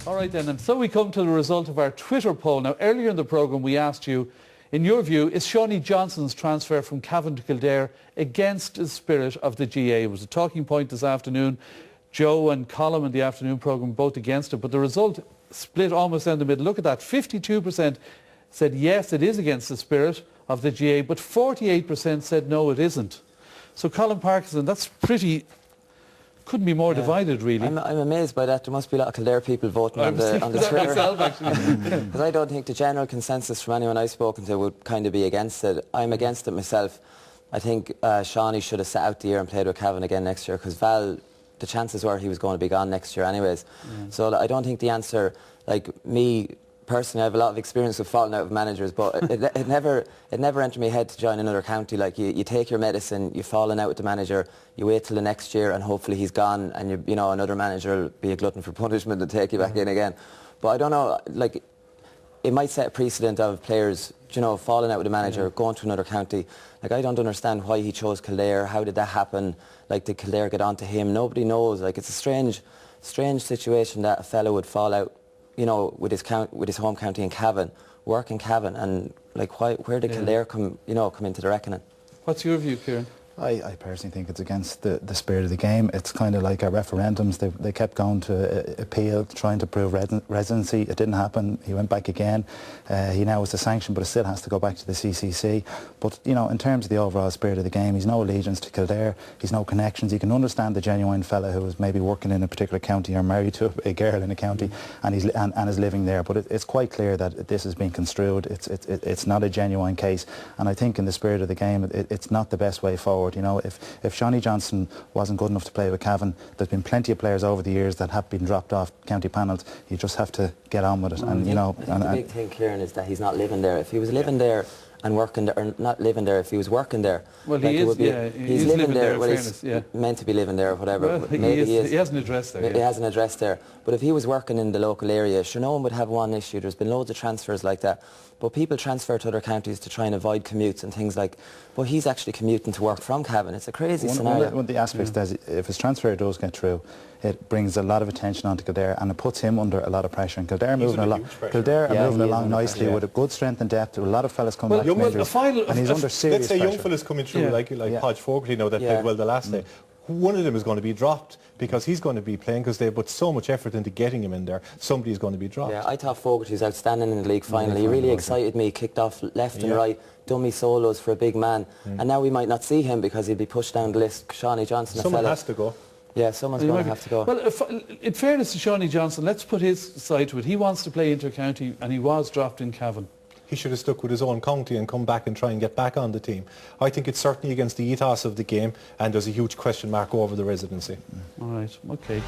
All right then, and so we come to the result of our Twitter poll. Now, earlier in the programme we asked you, in your view, is Seanie Johnston's transfer from Cavan to Kildare against the spirit of the GA? It was a talking point this afternoon. Joe and Colm in the afternoon programme both against it, but the result split almost down the middle. Look at that, 52% said yes, it is against the spirit of the GA, but 48% said no, it isn't. So Colm Parkinson, that's pretty... couldn't be more divided, really. I'm amazed by that. There must be a lot of Kildare people voting on the Twitter. Because I don't think the general consensus from anyone I've spoken to would kind of be against it. I'm against it myself. I think Seanie should have sat out the year and played with Cavan again next year, because Val, the chances were he was going to be gone next year anyways. So I don't think the answer, like me personally, I have a lot of experience with falling out with managers, but it never entered my head to join another county. Like you take your medicine, you've fallen out with the manager, you wait till the next year and hopefully he's gone, and you know another manager will be a glutton for punishment and take you back in again. But I don't know, like it might set a precedent of players, you know, falling out with the manager, going to another county. Like I don't understand why he chose Kildare. How did that happen? Like did Kildare get on to him? Nobody knows. Like it's a strange situation that a fellow would fall out, you know, with his home county in Cavan, work in Cavan, and like where did Kildare come into the reckoning? What's your view, Kieran? I personally think it's against the spirit of the game. It's kind of like our referendums. They kept going to appeal, trying to prove residency. It didn't happen. He went back again. He now is the sanction, but it still has to go back to the CCC. But, you know, in terms of the overall spirit of the game, he's no allegiance to Kildare. He's no connections. You can understand the genuine fella who is maybe working in a particular county or married to a girl in a county and is living there. But it's quite clear that this has been construed. It's not a genuine case. And I think in the spirit of the game, it's not the best way forward. You know, if Seanie Johnston wasn't good enough to play with Cavan, there's been plenty of players over the years that have been dropped off county panels. You just have to get on with it. And you know, the big thing, Kieran, is that he's not living there. If he was living there and working there, or not living there, if he was working there, well, like he is. He's living there. Well, he's meant to be living there, or whatever. Well, maybe he is. He has an address there. He has an address there. But if he was working in the local area, sure, no one would have one issue. There's been loads of transfers like that. But people transfer to other counties to try and avoid commutes and things like. But he's actually commuting to work from Cavan. It's a crazy scenario. One of the aspects is, if his transfer does get through, it brings a lot of attention onto Kildare, and it puts him under a lot of pressure. And Kildare moving along nicely with a good strength and depth. With a lot of fellas coming back from injuries, and he's under serious Let's say pressure. Young fellas coming through like Podge Fogarty now that played well the last day. One of them is going to be dropped because he's going to be playing, because they put so much effort into getting him in there. Somebody's going to be dropped. Yeah, I thought Fogarty was outstanding in the league final. He really excited me, kicked off left and right, dummy solos for a big man. And now we might not see him because he'll be pushed down the list. Seanie Johnston, someone has to go. Yeah, someone's going to have to go. Well, in fairness to Seanie Johnston, let's put his side to it. He wants to play inter-county and he was dropped in Cavan. He should have stuck with his own county and come back and try and get back on the team. I think it's certainly against the ethos of the game, and there's a huge question mark over the residency. All right, okay.